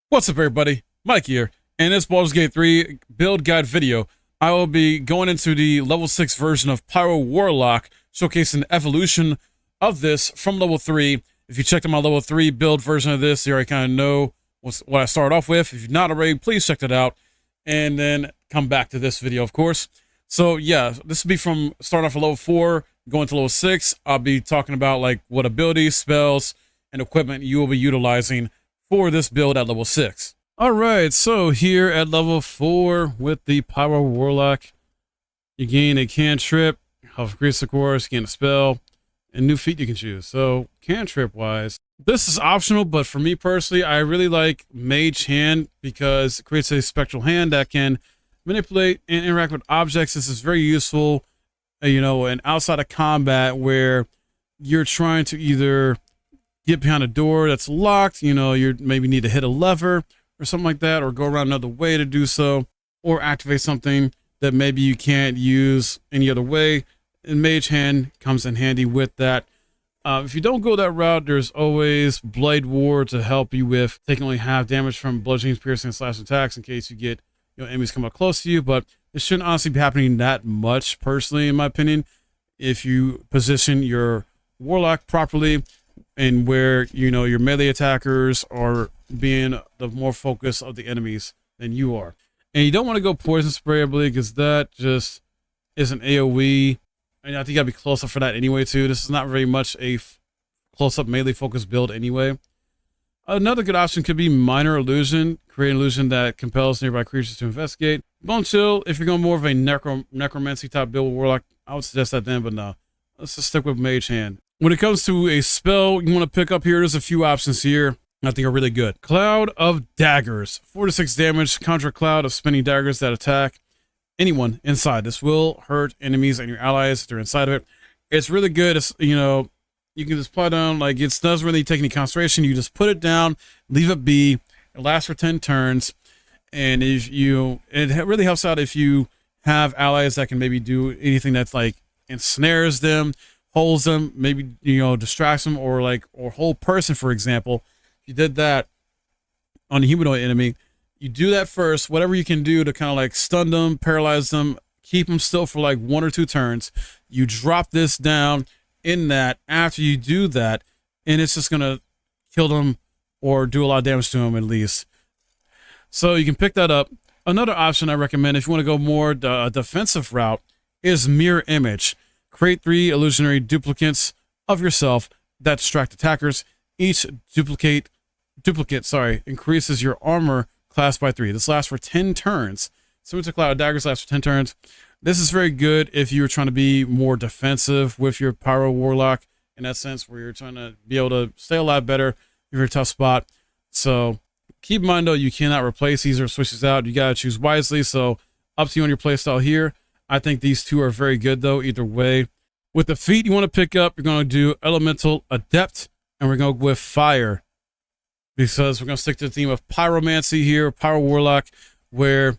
What's up, everybody? Mike here. In this Baldur's Gate 3 build guide video, I will be going into the level 6 version of Pyro Warlock, showcasing the evolution of this from level 3. If you checked out my level 3 build version of this, you already kind of know what I started off with. If you've not already, please check that out, and then come back to this video, of course. So yeah, this will be from starting off at level 4, going to level 6. I'll be talking about like what abilities, spells, and equipment you will be utilizing for this build at level 6. All right, so here at level 4 with the Pyro Warlock, you gain a cantrip, health increase, of course, gain a spell, and new feat you can choose. So cantrip wise, this is optional, but for me personally, I really like Mage Hand because it creates a spectral hand that can manipulate and interact with objects. This is very useful, and outside of combat where you're trying to either get behind a door that's locked, you maybe need to hit a lever or something like that, or go around another way to do so, or activate something that maybe you can't use any other way. And Mage Hand comes in handy with that. If you don't go that route, there's always Blade War to help you with taking only half damage from bludgeoning, piercing, and slash attacks in case you get enemies come up close to you. But it shouldn't honestly be happening that much, personally, in my opinion, if you position your Warlock properly, and where your melee attackers are being the more focus of the enemies than you are. And you don't want to go poison spray, I believe, because that just is an AoE, and I think you gotta be close up for that anyway too. This is not very much a close up melee focused build anyway. Another good option could be Minor Illusion, create an illusion that compels nearby creatures to investigate. Bone Chill, if you're going more of a necromancy type build with Warlock, I would suggest that then, but no, let's just stick with Mage Hand. When it comes to a spell you want to pick up here, there's a few options here I think are really good. Cloud of Daggers, 4 to 6 damage, conjure a cloud of spinning daggers that attack anyone inside. This will hurt enemies and your allies if they're inside of it. It's really good. It's, you can just apply down, like, it doesn't really take any concentration. You just put it down, leave it be. It lasts for 10 turns. And it really helps out if you have allies that can maybe do anything that's like ensnares them, holds them, maybe distracts them, or hold person, for example. If you did that on a humanoid enemy, you do that first, whatever you can do to kind of like stun them, paralyze them, keep them still for like 1 or 2 turns. You drop this down in that after you do that, and it's just gonna kill them or do a lot of damage to them at least. So you can pick that up. Another option I recommend if you want to go more the defensive route is Mirror Image. Create 3 illusionary duplicates of yourself that distract attackers. Each duplicate increases your armor class by 3. This lasts for 10 turns. Similar to Cloud of Daggers, lasts for 10 turns. This is very good if you're trying to be more defensive with your Pyro Warlock, in that sense, where you're trying to be able to stay alive better if you're in a tough spot. So keep in mind, though, you cannot replace these or switch these out. You got to choose wisely. So up to you on your playstyle here. I think these two are very good, though, either way. With the feat you want to pick up, you're going to do Elemental Adept, and we're going to go with Fire, because we're going to stick to the theme of Pyromancy here, Pyro Warlock, where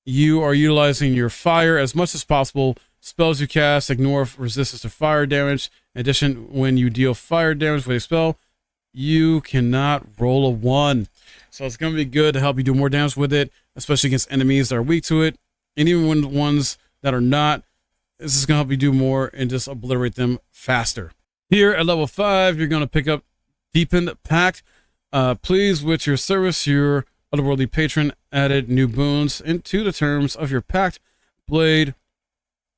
you are utilizing your fire as much as possible. Spells you cast ignore resistance to fire damage. In addition, when you deal fire damage with a spell, you cannot roll a 1. So it's going to be good to help you do more damage with it, especially against enemies that are weak to it. And even when the ones that are not, this is going to help you do more and just obliterate them faster. Here at level 5, you're going to pick up Deepened Pact. Please, with your service, your otherworldly patron added new boons into the terms of your pact. Blade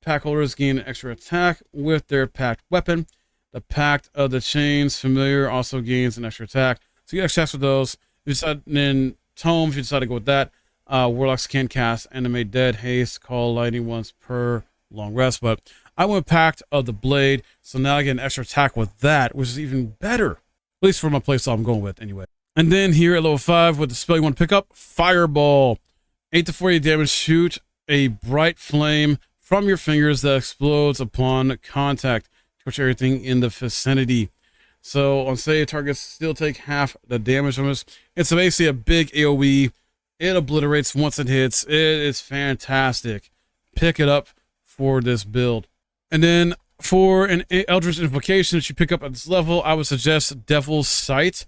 pack holders gain an extra attack with their pact weapon. The Pact of the Chains familiar also gains an extra attack. So you get extra attacks with those. If you decide, in Tome, if you decide to go with that, Warlocks can cast Animate Dead, Haste, Call Lightning once per long rest. But I went Pact of the Blade, so now I get an extra attack with that, which is even better. At least for my playstyle I'm going with anyway. And then here at level 5, with the spell you want to pick up, Fireball. 8 to 48 damage, shoot a bright flame from your fingers that explodes upon contact. Torch everything in the vicinity. So on save, targets still take half the damage from this. It's basically a big AoE. It obliterates once it hits. It is fantastic. Pick it up for this build. And then for an Eldritch Invocation that you pick up at this level, I would suggest Devil's Sight.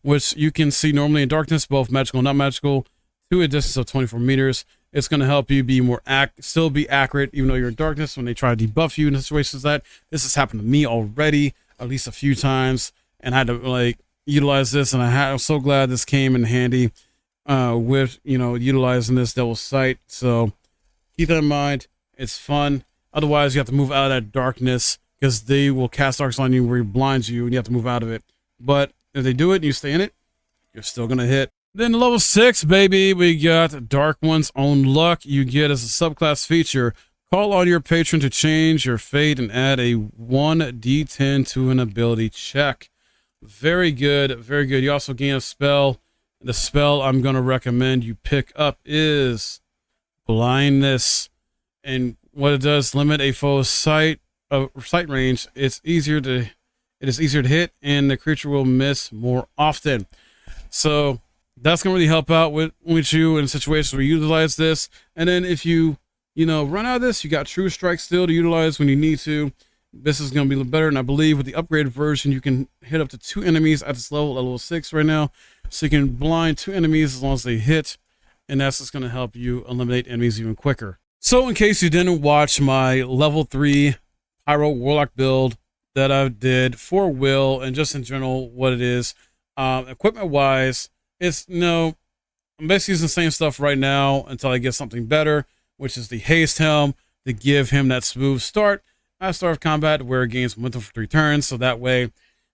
which you can see normally in darkness, both magical and not magical, to a distance of 24 meters. It's going to help you be more still be accurate, even though you're in darkness when they try to debuff you in situations like that. This has happened to me already, at least a few times, and I had to like utilize this, and I'm so glad this came in handy with, you know, utilizing this Devil's Sight. So keep that in mind. It's fun. Otherwise, you have to move out of that darkness because they will cast darks on you where it blinds you, and you have to move out of it. But if they do it and you stay in it, you're still going to hit. Then level 6, baby, we got Dark One's Own Luck. You get as a subclass feature, call on your patron to change your fate and add a 1d10 to an ability check. Very good, very good. You also gain a spell. The spell I'm going to recommend you pick up is Blindness. And what it does, limit a foe's sight range. It is easier to hit, and the creature will miss more often. So that's going to really help out with you in situations where you utilize this. And then if you run out of this, you got True Strike still to utilize when you need to. This is going to be a little better. And I believe with the upgraded version, you can hit up to 2 enemies at this level 6 right now. So you can blind 2 enemies as long as they hit. And that's just going to help you eliminate enemies even quicker. So in case you didn't watch my level 3 Pyro Warlock build that I did for Will, and just in general what it is, equipment wise, it's I'm basically using the same stuff right now until I get something better, which is the Haste Helm to give him that smooth start at start of combat where it gains momentum for 3 turns. So that way,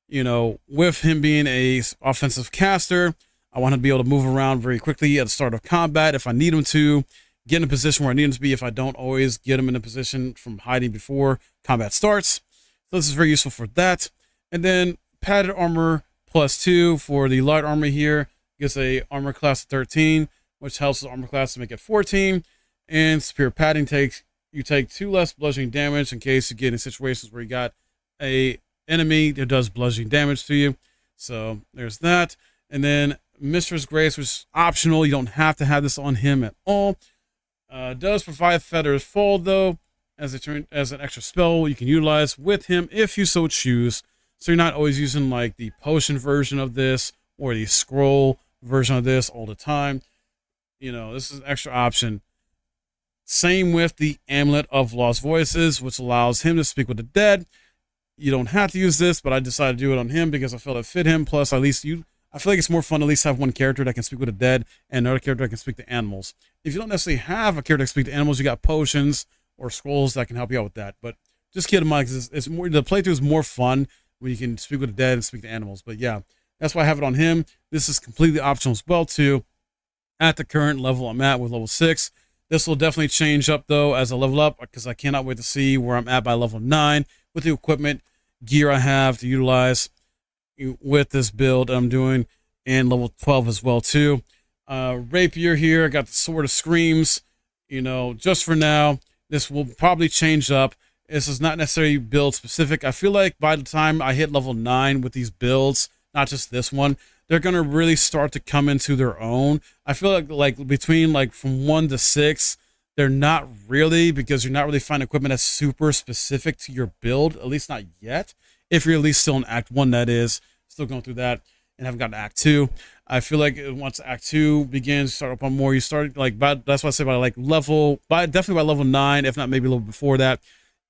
with him being a offensive caster, I want him to be able to move around very quickly at the start of combat if I need him to, get in a position where I need him to be if I don't always get him in a position from hiding before combat starts. So this is very useful for that. And then padded armor +2 for the light armor here. Gets a armor class of 13, which helps the armor class to make it 14. And superior padding you take 2 less bludgeoning damage in case you get in situations where you got a enemy that does bludgeoning damage to you. So there's that. And then Mistress Grace, which is optional. You don't have to have this on him at all. Does provide Feather's Fall though, as an extra spell you can utilize with him if you so choose. So you're not always using like the potion version of this or the scroll version of this all the time. This is an extra option. Same with the Amulet of Lost Voices, which allows him to speak with the dead. You don't have to use this, but I decided to do it on him because I felt it fit him. Plus, I feel like it's more fun to at least have one character that can speak with the dead and another character that can speak to animals. If you don't necessarily have a character that can speak to animals, you got potions or scrolls that can help you out with that. But just keep in mind, because it's more, the playthrough is more fun when you can speak with the dead and speak to animals. But yeah, that's why I have it on him. This is completely optional as well too. At the current level I'm at with level 6. This will definitely change up though as I level up, because I cannot wait to see where I'm at by level 9 with the equipment gear I have to utilize with this build I'm doing, and level 12 as well too. Rapier here, I got the Sword of Screams. Just for now, this will probably change up. This is not necessarily build specific. I feel like by the time I hit level 9 with these builds, not just this one, they're going to really start to come into their own. I feel like between from 1 to 6, they're not really, because you're not really finding equipment that's super specific to your build, at least not yet. If you're at least still in Act 1, that is, still going through that and haven't gotten to Act 2. I feel like once Act 2 begins, you start up on more, you start that's why I say definitely by level 9, if not maybe a little before that.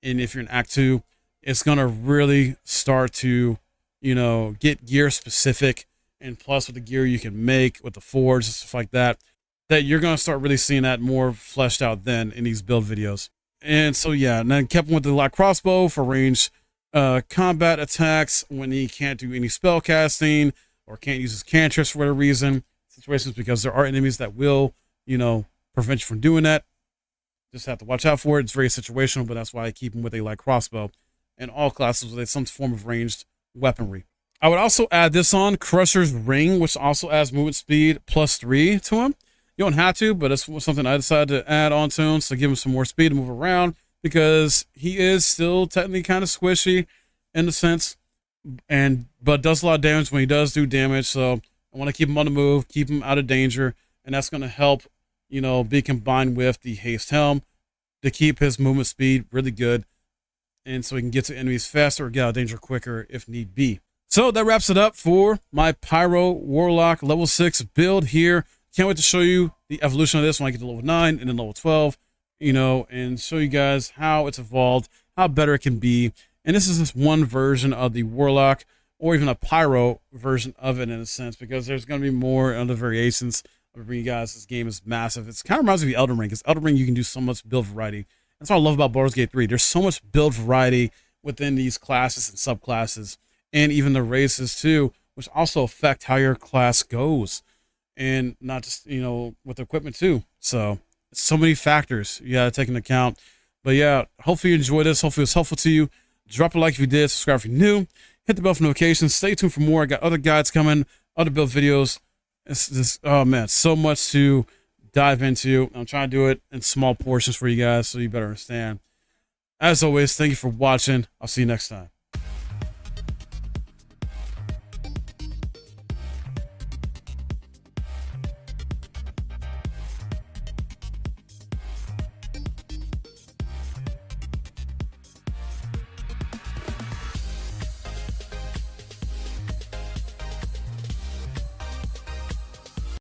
And if you're in Act 2, it's going to really start to, get gear specific. And plus with the gear you can make with the forge and stuff like that, you're going to start really seeing that more fleshed out then in these build videos. And so, yeah, and then kept him with the light crossbow for range combat attacks when he can't do any spell casting or can't use his cantrips for whatever reason. Situations because there are enemies that will, prevent you from doing that. Just have to watch out for it. It's very situational, but that's why I keep him with a light crossbow and all classes with some form of ranged weaponry. I would also add this on, Crusher's Ring, which also adds movement speed +3 to him. You don't have to, but it's something I decided to add on to him to give him some more speed to move around, because he is still technically kind of squishy in a sense, but does a lot of damage when he does do damage. So I want to keep him on the move, keep him out of danger, and that's going to help, be combined with the Haste Helm to keep his movement speed really good, and so he can get to enemies faster or get out of danger quicker if need be. So that wraps it up for my Pyro Warlock level 6 build here. Can't wait to show you the evolution of this when I get to level 9 and then level 12, you know, and show you guys how it's evolved, how better it can be. And this is just one version of the Warlock, or even a Pyro version of it in a sense, because there's going to be more other variations. I'm going to bring you guys, this game is massive. It's kind of reminds me of Elden Ring, because Elden Ring you can do so much build variety. That's what I love about Baldur's Gate 3. There's so much build variety within these classes and subclasses, and even the races too, which also affect how your class goes, and not just, you know, with equipment too. So so many factors you gotta take into account. But yeah, hopefully you enjoyed this. Hopefully it's helpful to you. Drop a like if you did, subscribe if you're new, hit the bell for notifications, stay tuned for more. I got other guides coming, other build videos. It's just, oh man, so much to dive into. I'm trying to do it in small portions for you guys so you better understand. As always, thank you for watching. I'll see you next time.